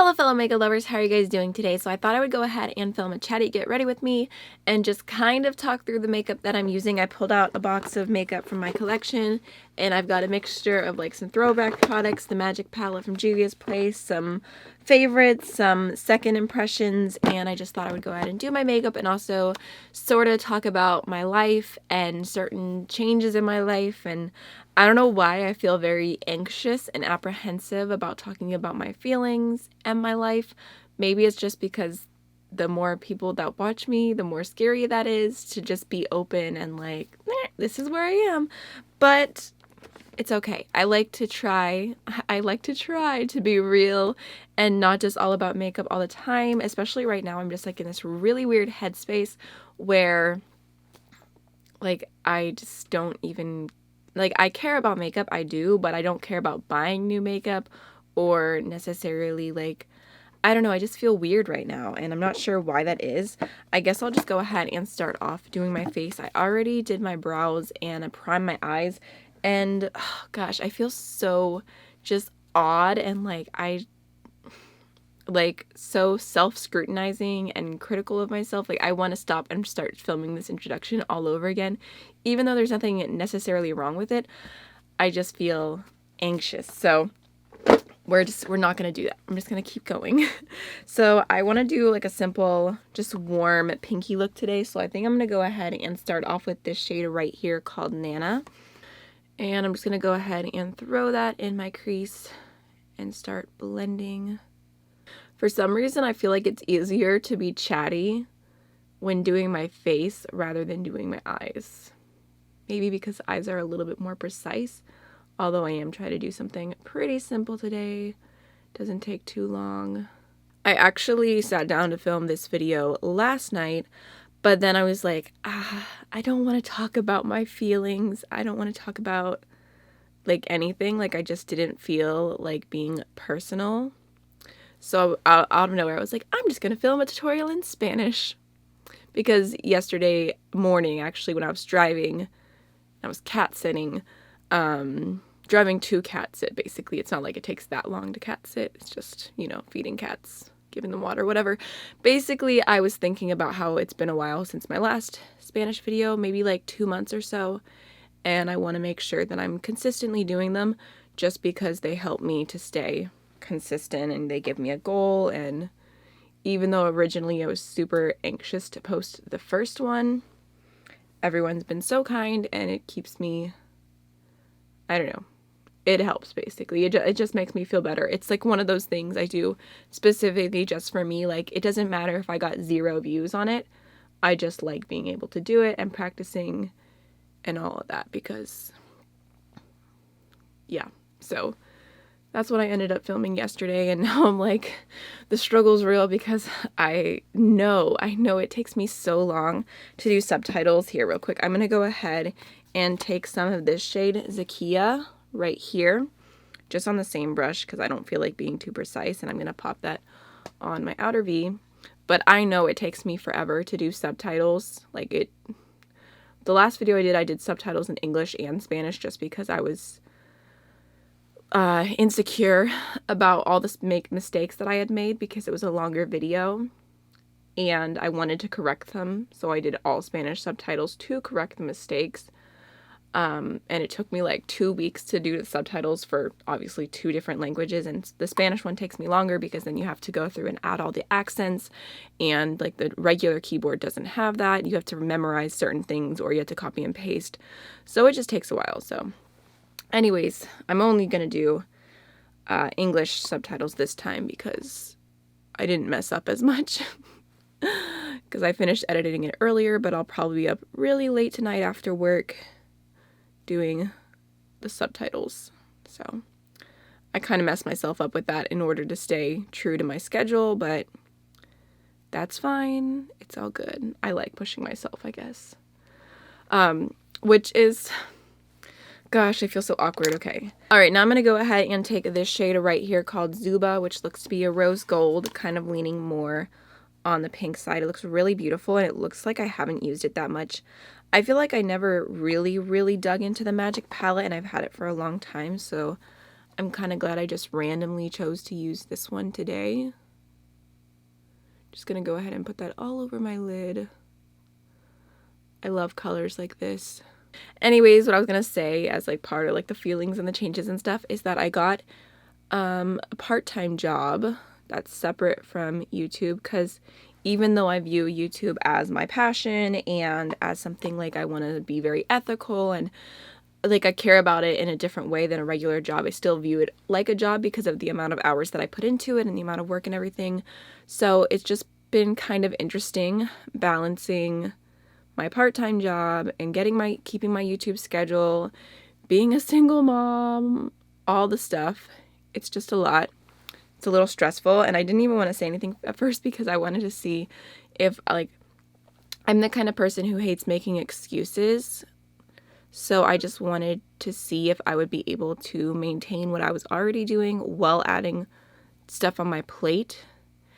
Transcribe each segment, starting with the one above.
Hello fellow makeup lovers, how are you guys doing today? So I thought I would go ahead and film a Chatty get ready with me and just kind of talk through the makeup that I'm using. I pulled out a box of makeup from my collection and I've got a mixture of like some throwback products, the Magic Palette from Juvia's Place, some favorites, some second impressions, and I just thought I would go ahead and do my makeup and also sort of talk about my life and certain changes in my life. And I don't know why I feel very anxious and apprehensive about talking about my feelings and my life. Maybe it's just because the more people that watch me, the more scary that is to just be open and like, this is where I am. But it's okay. I like to try to be real and not just all about makeup all the time, especially right now. I'm just like in this really weird headspace where like I just don't even, like, I care about makeup, I do, but I don't care about buying new makeup or necessarily like, I don't know, I just feel weird right now and I'm not sure why that is. I guess I'll just go ahead and start off doing my face. I already did my brows and I primed my eyes and oh gosh, I feel so just odd and like so self-scrutinizing and critical of myself. Like I want to stop and start filming this introduction all over again. Even though there's nothing necessarily wrong with it, I just feel anxious. So we're not going to do that. I'm just going to keep going. So I want to do like a simple, just warm pinky look today. So I think I'm going to go ahead and start off with this shade right here called Nana. And I'm just going to go ahead and throw that in my crease and start blending. For some reason, I feel like it's easier to be chatty when doing my face rather than doing my eyes. Maybe because eyes are a little bit more precise, although I am trying to do something pretty simple today. Doesn't take too long. I actually sat down to film this video last night, but then I was like, I don't want to talk about my feelings. I don't want to talk about like anything. Like I just didn't feel like being personal. So out of nowhere, I was like, I'm just going to film a tutorial in Spanish. Because yesterday morning, actually, when I was driving, I was cat sitting, driving to cat sit, basically. It's not like it takes that long to cat sit. It's just, you know, feeding cats, giving them water, whatever. Basically, I was thinking about how it's been a while since my last Spanish video, maybe like 2 months or so. And I want to make sure that I'm consistently doing them just because they help me to stay consistent and they give me a goal. And even though originally I was super anxious to post the first one, everyone's been so kind and it keeps me, I don't know, it helps basically. It just makes me feel better. It's like one of those things I do specifically just for me. Like it doesn't matter if I got 0 views on it. I just like being able to do it and practicing and all of that because yeah, so that's what I ended up filming yesterday, and now I'm like, the struggle's real because I know it takes me so long to do subtitles. Here, real quick, I'm going to go ahead and take some of this shade Zakia right here, just on the same brush because I don't feel like being too precise, and I'm going to pop that on my outer V. But I know it takes me forever to do subtitles. Like the last video I did subtitles in English and Spanish just because I was insecure about all the mistakes that I had made because it was a longer video and I wanted to correct them, so I did all Spanish subtitles to correct the mistakes, and it took me like 2 weeks to do the subtitles for obviously 2 different languages, and the Spanish one takes me longer because then you have to go through and add all the accents, and like the regular keyboard doesn't have that. You have to memorize certain things or you have to copy and paste, so it just takes a while. So anyways, I'm only going to do English subtitles this time because I didn't mess up as much because I finished editing it earlier, but I'll probably be up really late tonight after work doing the subtitles. So I kind of messed myself up with that in order to stay true to my schedule, but that's fine. It's all good. I like pushing myself, I guess. Which is... Gosh, I feel so awkward. Okay. All right, now I'm going to go ahead and take this shade right here called Zuba, which looks to be a rose gold, kind of leaning more on the pink side. It looks really beautiful, and it looks like I haven't used it that much. I feel like I never really dug into the Magic palette, and I've had it for a long time, so I'm kind of glad I just randomly chose to use this one today. Just gonna go ahead and put that all over my lid. I love colors like this. Anyways, what I was gonna say as like part of like the feelings and the changes and stuff is that I got a part-time job that's separate from YouTube, because even though I view YouTube as my passion and as something like I want to be very ethical and like I care about it in a different way than a regular job, I still view it like a job because of the amount of hours that I put into it and the amount of work and everything. So it's just been kind of interesting balancing my part-time job and keeping my YouTube schedule, being a single mom, all the stuff. It's just a lot. It's a little stressful, and I didn't even want to say anything at first because I wanted to see if like I'm the kind of person who hates making excuses. So I just wanted to see if I would be able to maintain what I was already doing while adding stuff on my plate.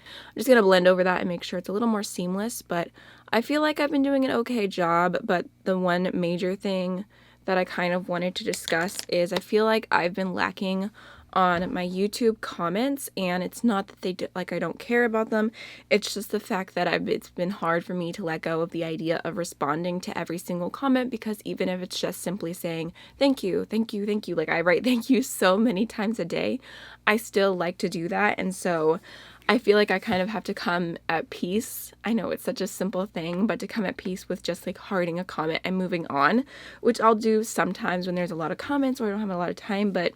I'm just going to blend over that and make sure it's a little more seamless, but I feel like I've been doing an okay job. But the one major thing that I kind of wanted to discuss is I feel like I've been lacking on my YouTube comments, and it's not that I don't care about them. It's just the fact that it's been hard for me to let go of the idea of responding to every single comment, because even if it's just simply saying thank you, thank you, thank you, like I write thank you so many times a day, I still like to do that. And so I feel like I kind of have to come at peace. I know it's such a simple thing, but to come at peace with just like hearting a comment and moving on, which I'll do sometimes when there's a lot of comments or I don't have a lot of time, but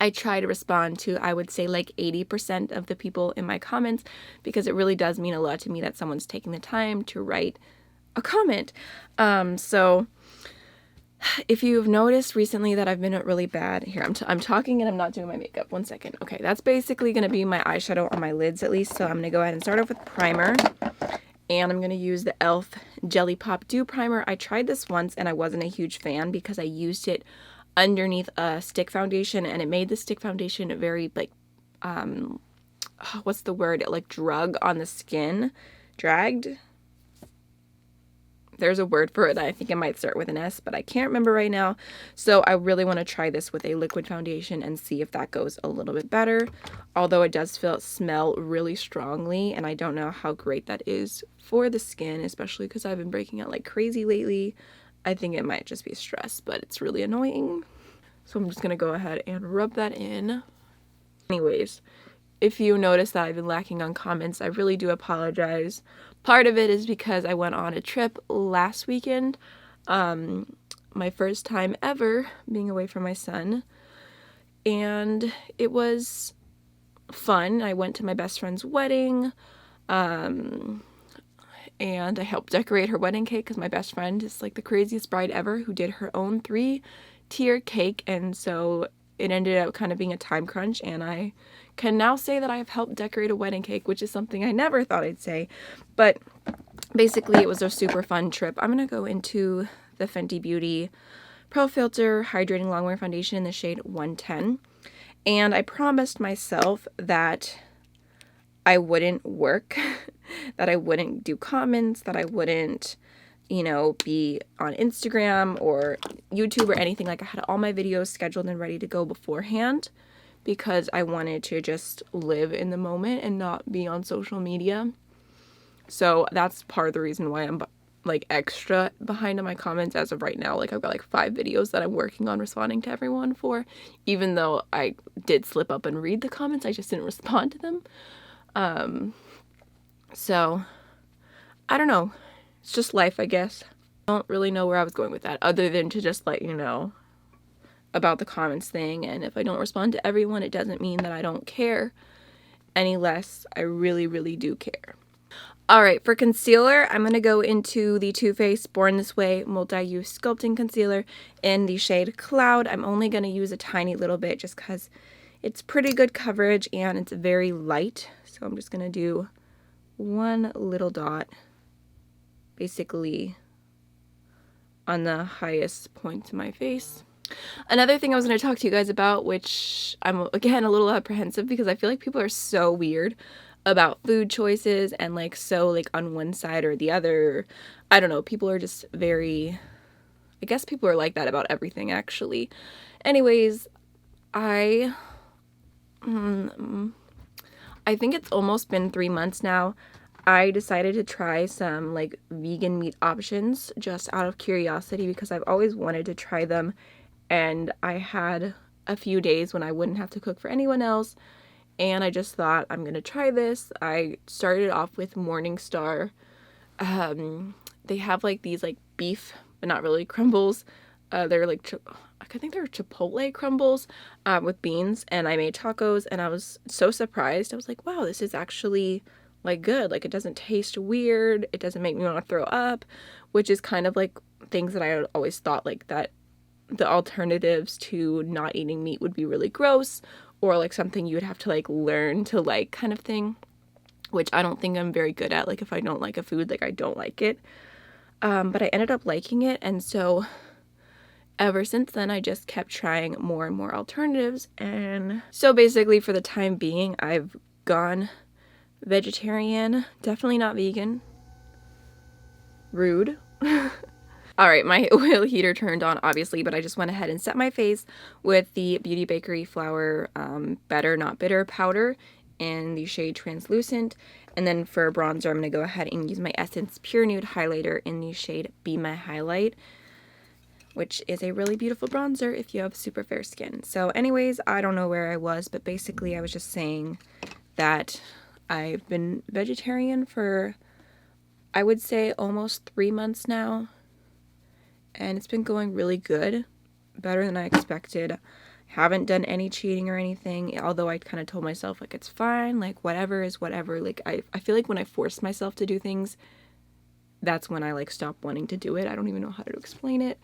I try to respond to, I would say, like 80% of the people in my comments, because it really does mean a lot to me that someone's taking the time to write a comment. So if you've noticed recently that I've been really bad, here, I'm talking and I'm not doing my makeup. 1 second. Okay, that's basically going to be my eyeshadow on my lids at least. So I'm going to go ahead and start off with primer. And I'm going to use the e.l.f. Jelly Pop Dew Primer. I tried this once and I wasn't a huge fan because I used it underneath a stick foundation, and it made the stick foundation very like what's the word, like drug on the skin, dragged. There's a word for it. I think it might start with an S, but I can't remember right now. So I really want to try this with a liquid foundation and see if that goes a little bit better, although it does smell really strongly, and I don't know how great that is for the skin, especially because I've been breaking out like crazy lately. I think it might just be stress, but it's really annoying. So I'm just going to go ahead and rub that in. Anyways, if you notice that I've been lacking on comments, I really do apologize. Part of it is because I went on a trip last weekend. My first time ever being away from my son. And it was fun. I went to my best friend's wedding. And I helped decorate her wedding cake because my best friend is like the craziest bride ever who did her own 3-tier cake. And so it ended up kind of being a time crunch. And I can now say that I have helped decorate a wedding cake, which is something I never thought I'd say. But basically, it was a super fun trip. I'm going to go into the Fenty Beauty Pro Filter Hydrating Longwear Foundation in the shade 110. And I promised myself that I wouldn't work, that I wouldn't do comments, that I wouldn't, you know, be on Instagram or YouTube or anything. Like, I had all my videos scheduled and ready to go beforehand because I wanted to just live in the moment and not be on social media. So that's part of the reason why I'm like extra behind on my comments as of right now. Like, I've got like 5 videos that I'm working on responding to everyone for, even though I did slip up and read the comments, I just didn't respond to them. So I don't know. It's just life, I guess. I don't really know where I was going with that other than to just let you know about the comments thing. And if I don't respond to everyone, it doesn't mean that I don't care any less. I really, really do care. All right, for concealer, I'm going to go into the Too Faced Born This Way Multi-Use Sculpting Concealer in the shade Cloud. I'm only going to use a tiny little bit just because it's pretty good coverage and it's very light. So I'm just going to do one little dot, basically on the highest point to my face. Another thing I was going to talk to you guys about, which I'm, again, a little apprehensive because I feel like people are so weird about food choices and like so like on one side or the other. I don't know. People are just very, I guess people are like that about everything actually. Anyways, I I think it's almost been 3 months now. I decided to try some like vegan meat options just out of curiosity because I've always wanted to try them, and I had a few days when I wouldn't have to cook for anyone else, and I just thought I'm gonna try this. I started off with Morningstar. They have like these like beef, but not really, crumbles. They're like I think they're chipotle crumbles with beans, and I made tacos, and I was so surprised. I was like, wow, this is actually like good. Like, it doesn't taste weird. It doesn't make me want to throw up, which is kind of like things that I always thought like that the alternatives to not eating meat would be really gross, or like something you would have to like learn to like, kind of thing, which I don't think I'm very good at. Like, if I don't like a food, like I don't like it. But I ended up liking it, and so ever since then I just kept trying more and more alternatives. And so basically for the time being I've gone vegetarian, definitely not vegan. Rude. Alright, my oil heater turned on obviously, but I just went ahead and set my face with the Beauty Bakery Flour Better Not Bitter powder in the shade Translucent. And then for bronzer, I'm going to go ahead and use my Essence Pure Nude highlighter in the shade Be My Highlight, which is a really beautiful bronzer if you have super fair skin. So anyways, I don't know where I was, but basically I was just saying that I've been vegetarian for, I would say, almost 3 months now, and it's been going really good, better than I expected. Haven't done any cheating or anything, although I kind of told myself like it's fine, like whatever is whatever. Like I feel like when I force myself to do things, that's when I like stop wanting to do it. I don't even know how to explain it.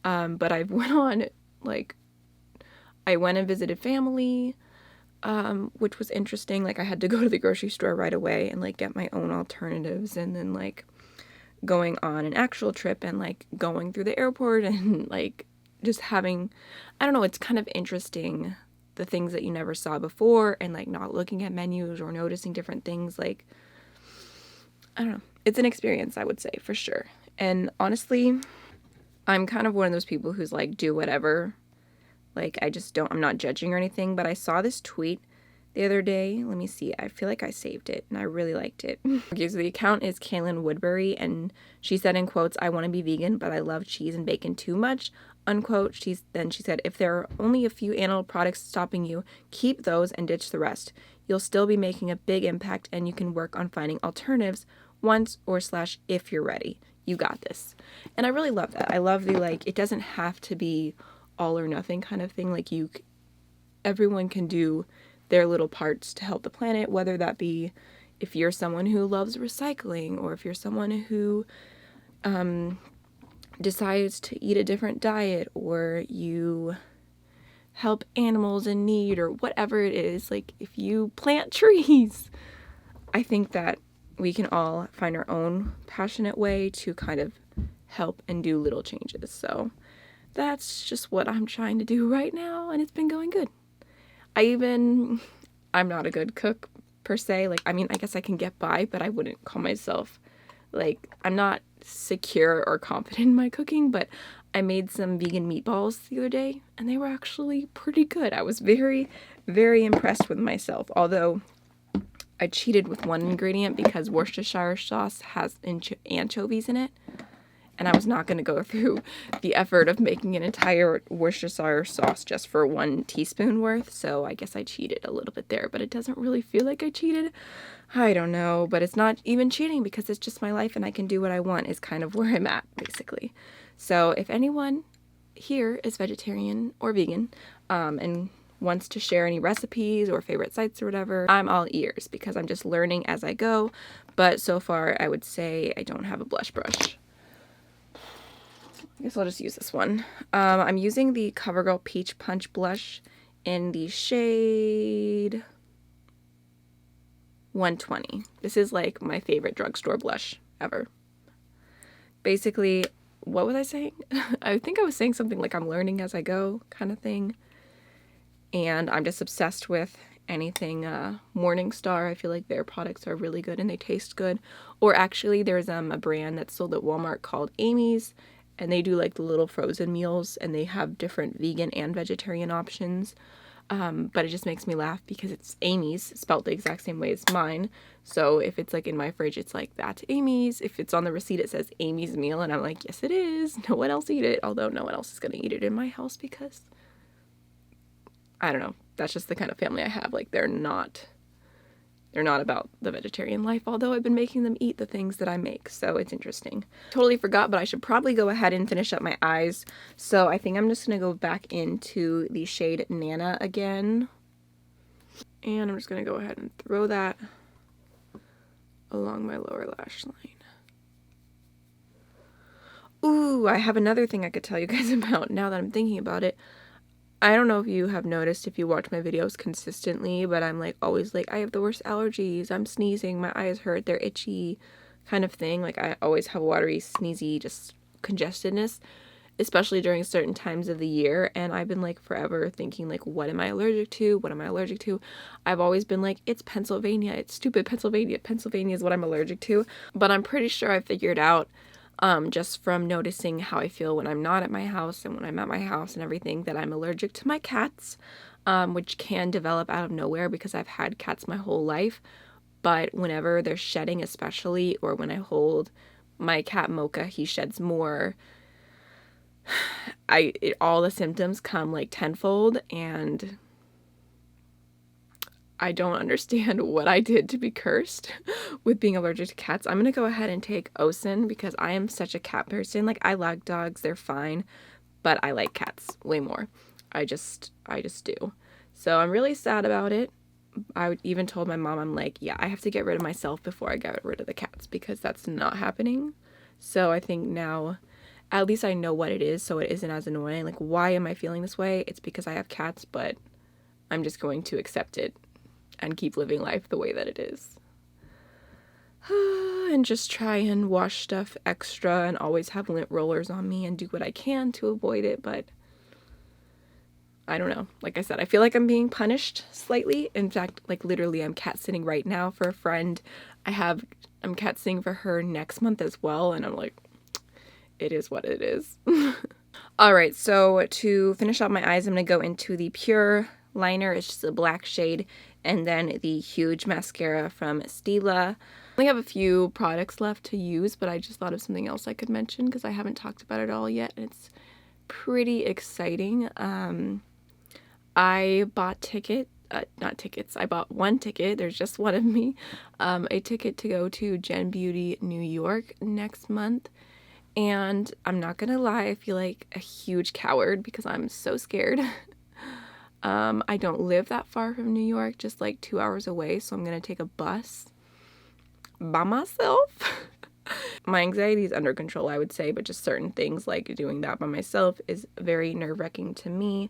But I went on, like, I went and visited family, which was interesting. Like, I had to go to the grocery store right away and like get my own alternatives, and then like going on an actual trip and like going through the airport and like just having, I don't know, it's kind of interesting, the things that you never saw before, and like not looking at menus or noticing different things. Like, I don't know, it's an experience, I would say, for sure. And honestly, I'm kind of one of those people who's like, do whatever. Like, I'm not judging or anything, but I saw this tweet the other day. Let me see. I feel like I saved it and I really liked it. Okay, so the account is Kaylin Woodbury, and she said in quotes, "I want to be vegan, but I love cheese and bacon too much," unquote. She said, "If there are only a few animal products stopping you, keep those and ditch the rest. You'll still be making a big impact, and you can work on finding alternatives once or / if you're ready. You got this." And I really love that. I love the, like, it doesn't have to be all or nothing kind of thing. Like, everyone can do their little parts to help the planet, whether that be if you're someone who loves recycling, or if you're someone who decides to eat a different diet, or you help animals in need, or whatever it is. Like, if you plant trees, I think that we can all find our own passionate way to kind of help and do little changes. So that's just what I'm trying to do right now, and it's been going good. I'm not a good cook per se. Like, I mean, I guess I can get by, but I wouldn't call myself, like, I'm not secure or confident in my cooking. But I made some vegan meatballs the other day, and they were actually pretty good. I was very, very impressed with myself, although I cheated with one ingredient because Worcestershire sauce has anchovies in it, and I was not going to go through the effort of making an entire Worcestershire sauce just for 1 teaspoon worth, so I guess I cheated a little bit there, but it doesn't really feel like I cheated. I don't know, but it's not even cheating because it's just my life and I can do what I want, is kind of where I'm at, basically. So if anyone here is vegetarian or vegan, and wants to share any recipes or favorite sites or whatever, I'm all ears, because I'm just learning as I go. But so far, I would say I don't have a blush brush. I guess I'll just use this one. I'm using the CoverGirl Peach Punch blush in the shade 120. This is like my favorite drugstore blush ever. Basically, what was I saying? I think I was saying something like I'm learning as I go kind of thing. And I'm just obsessed with anything Morningstar. I feel like their products are really good and they taste good. Or actually, there's a brand that's sold at Walmart called Amy's, and they do like the little frozen meals, and they have different vegan and vegetarian options. But it just makes me laugh because it's Amy's, spelled the exact same way as mine. So if it's like in my fridge, it's like, that's Amy's. If it's on the receipt, it says Amy's meal, and I'm like, yes it is, no one else eat it. Although no one else is gonna eat it in my house because, I don't know, that's just the kind of family I have. Like, they're not about the vegetarian life, although I've been making them eat the things that I make, so it's interesting. Totally forgot, but I should probably go ahead and finish up my eyes. So I think I'm just gonna go back into the shade Nana again. And I'm just gonna go ahead and throw that along my lower lash line. Ooh, I have another thing I could tell you guys about now that I'm thinking about it. I don't know if you have noticed if you watch my videos consistently, but I'm like always like, I have the worst allergies, I'm sneezing, my eyes hurt, they're itchy, kind of thing. Like, I always have watery, sneezy, just congestedness, especially during certain times of the year. And I've been like forever thinking like, what am I allergic to? What am I allergic to? I've always been like, it's Pennsylvania, it's stupid Pennsylvania. Pennsylvania is what I'm allergic to. But I'm pretty sure I figured out just from noticing how I feel when I'm not at my house and when I'm at my house and everything, that I'm allergic to my cats, which can develop out of nowhere because I've had cats my whole life. But whenever they're shedding, especially, or when I hold my cat Mocha, he sheds more. All the symptoms come like tenfold, and I don't understand what I did to be cursed with being allergic to cats. I'm gonna go ahead and take Osin because I am such a cat person. Like, I like dogs, they're fine, but I like cats way more. I just do. So I'm really sad about it. I even told my mom, I'm like, yeah, I have to get rid of myself before I get rid of the cats because that's not happening. So I think now, at least I know what it is, so it isn't as annoying. Like, why am I feeling this way? It's because I have cats, but I'm just going to accept it and keep living life the way that it is. And just try and wash stuff extra and always have lint rollers on me and do what I can to avoid it, but I don't know. Like I said, I feel like I'm being punished slightly. In fact, like literally I'm cat sitting right now for a friend. I'm cat sitting for her next month as well, and I'm like, it is what it is. Alright, so to finish off my eyes, I'm going to go into the Pure liner. It's just a black shade, and then the huge mascara from Stila. I only have a few products left to use, but I just thought of something else I could mention because I haven't talked about it all yet, and it's pretty exciting. I bought I bought one ticket, there's just one of me, a ticket to go to Gen Beauty New York next month. And I'm not gonna lie, I feel like a huge coward because I'm so scared. I don't live that far from New York, just like 2 hours away, so I'm gonna take a bus by myself. My anxiety is under control, I would say, but just certain things like doing that by myself is very nerve-wracking to me.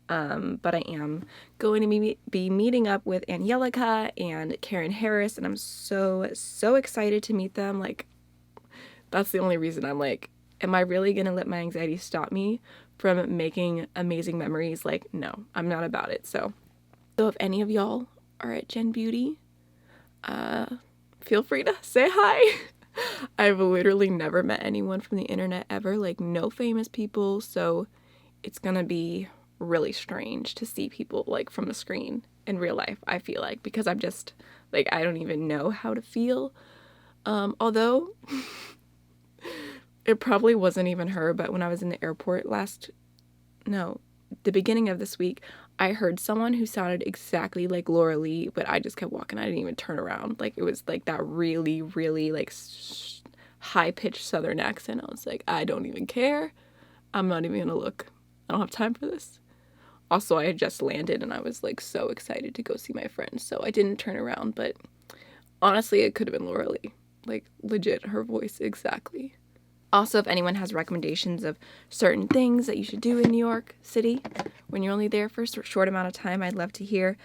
But I am going to be meeting up with Angelica and Karen Harris, and I'm so excited to meet them. Like, that's the only reason I'm like, am I really gonna let my anxiety stop me from making amazing memories? Like, no, I'm not about it. So if any of y'all are at Gen Beauty, feel free to say hi. I've literally never met anyone from the internet ever, like no famous people, so it's gonna be really strange to see people like from the screen in real life, I feel like, because I'm just like, I don't even know how to feel. Although it probably wasn't even her, but when I was in the airport the beginning of this week, I heard someone who sounded exactly like Laura Lee, but I just kept walking. I didn't even turn around. Like, it was like that really, really like high-pitched Southern accent. I was like, I don't even care. I'm not even gonna look. I don't have time for this. Also, I had just landed and I was like so excited to go see my friends, so I didn't turn around, but honestly, it could have been Laura Lee. Like, legit, her voice exactly. Also, if anyone has recommendations of certain things that you should do in New York City when you're only there for a short amount of time, I'd love to hear.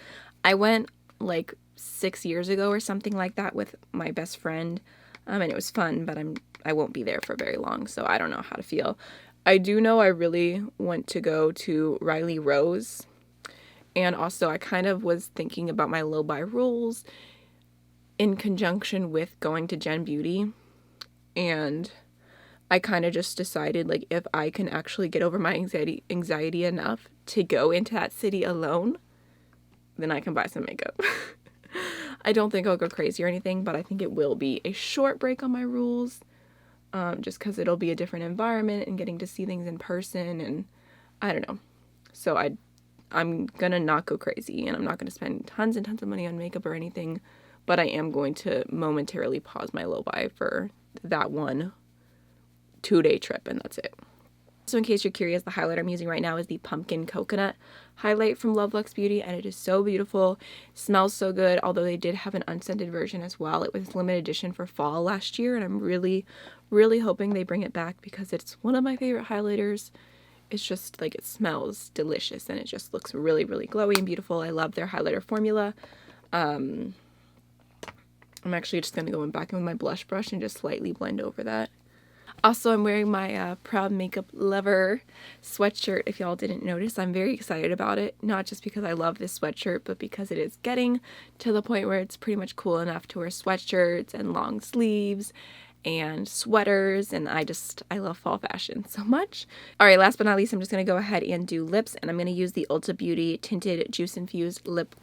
I went like 6 years ago or something like that with my best friend, and it was fun, but I won't be there for very long, so I don't know how to feel. I do know I really want to go to Riley Rose, and also I kind of was thinking about my low-buy rules in conjunction with going to Gen Beauty, and I kind of just decided, like, if I can actually get over my anxiety enough to go into that city alone, then I can buy some makeup. I don't think I'll go crazy or anything, but I think it will be a short break on my rules, just because it'll be a different environment and getting to see things in person, and I don't know. So I'm gonna not go crazy, and I'm not gonna spend tons and tons of money on makeup or anything, but I am going to momentarily pause my low buy for that 1 2-day trip, and that's it. So in case you're curious, the highlight I'm using right now is the Pumpkin Coconut highlight from Lovelux Beauty, and it is so beautiful. It smells so good, although they did have an unscented version as well. It was limited edition for fall last year, and I'm really, really hoping they bring it back because it's one of my favorite highlighters. It's just like, it smells delicious, and it just looks really, really glowy and beautiful. I love their highlighter formula. I'm actually just going to go back in with my blush brush and just slightly blend over that. Also, I'm wearing my Proud Makeup Lover sweatshirt. If y'all didn't notice, I'm very excited about it. Not just because I love this sweatshirt, but because it is getting to the point where it's pretty much cool enough to wear sweatshirts and long sleeves and sweaters, and I love fall fashion so much. Alright, last but not least, I'm just going to go ahead and do lips, and I'm going to use the Ulta Beauty Tinted Juice Infused Lip...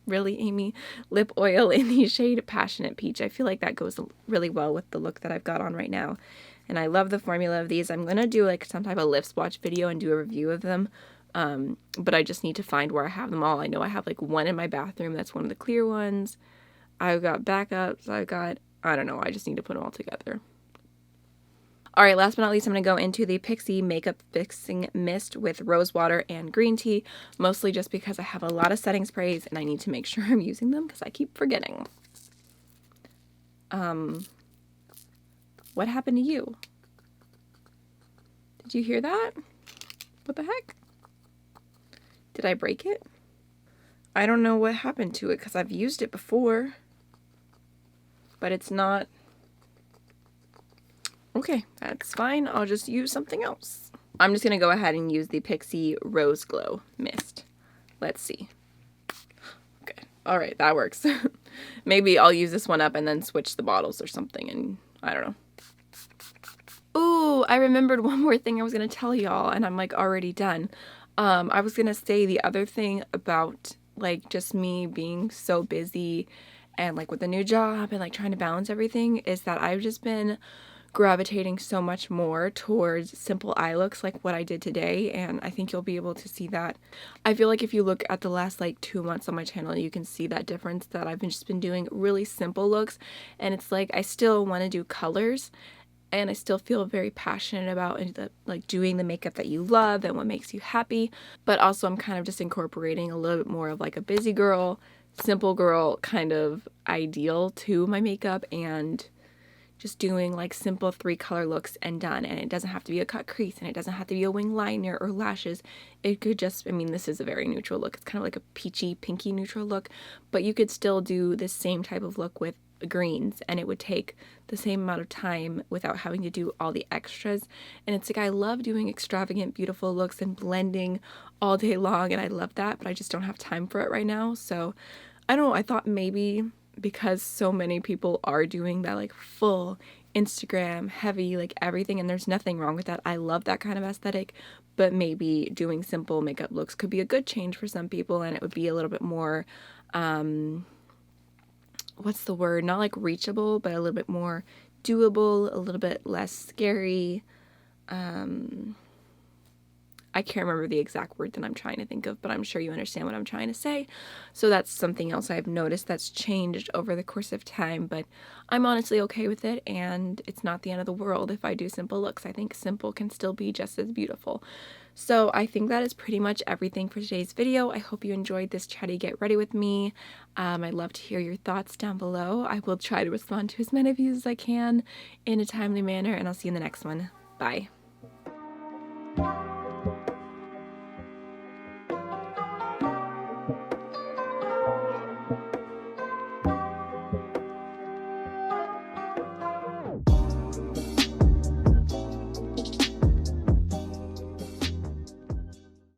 Really, Amy? Lip oil in the shade Passionate Peach. I feel like that goes really well with the look that I've got on right now. And I love the formula of these. I'm going to do like some type of lip swatch video and do a review of them. But I just need to find where I have them all. I know I have like one in my bathroom. That's one of the clear ones. I've got backups. I don't know. I just need to put them all together. Alright, last but not least, I'm going to go into the Pixi Makeup Fixing Mist with rose water and green tea, mostly just because I have a lot of setting sprays and I need to make sure I'm using them because I keep forgetting. What happened to you? Did you hear that? What the heck? Did I break it? I don't know what happened to it because I've used it before, but it's not... Okay, that's fine. I'll just use something else. I'm just going to go ahead and use the Pixi Rose Glow Mist. Let's see. Okay. All right, that works. Maybe I'll use this one up and then switch the bottles or something, and I don't know. Ooh, I remembered one more thing I was going to tell y'all, and I'm like already done. I was going to say the other thing about like just me being so busy and like with a new job and like trying to balance everything is that I've just been gravitating so much more towards simple eye looks like what I did today, and I think you'll be able to see that. I feel like if you look at the last like 2 months on my channel, you can see that difference, that I've just been doing really simple looks, and it's like I still want to do colors and I still feel very passionate about like doing the makeup that you love and what makes you happy, but also I'm kind of just incorporating a little bit more of like a busy girl, simple girl kind of ideal to my makeup, and just doing like simple 3-color looks and done. And it doesn't have to be a cut crease, and it doesn't have to be a wing liner or lashes. It could just, I mean, this is a very neutral look. It's kind of like a peachy, pinky neutral look, but you could still do the same type of look with greens, and it would take the same amount of time without having to do all the extras. And it's like, I love doing extravagant, beautiful looks and blending all day long, and I love that, but I just don't have time for it right now. So I don't know, I thought maybe because so many people are doing that like full Instagram heavy like everything, and there's nothing wrong with that. I love that kind of aesthetic, but maybe doing simple makeup looks could be a good change for some people, and it would be a little bit more what's the word, not like reachable, but a little bit more doable, a little bit less scary. I can't remember the exact word that I'm trying to think of, but I'm sure you understand what I'm trying to say. So that's something else I've noticed that's changed over the course of time, but I'm honestly okay with it, and it's not the end of the world if I do simple looks. I think simple can still be just as beautiful. So I think that is pretty much everything for today's video. I hope you enjoyed this chatty get ready with me. I'd love to hear your thoughts down below. I will try to respond to as many of you as I can in a timely manner, and I'll see you in the next one. Bye.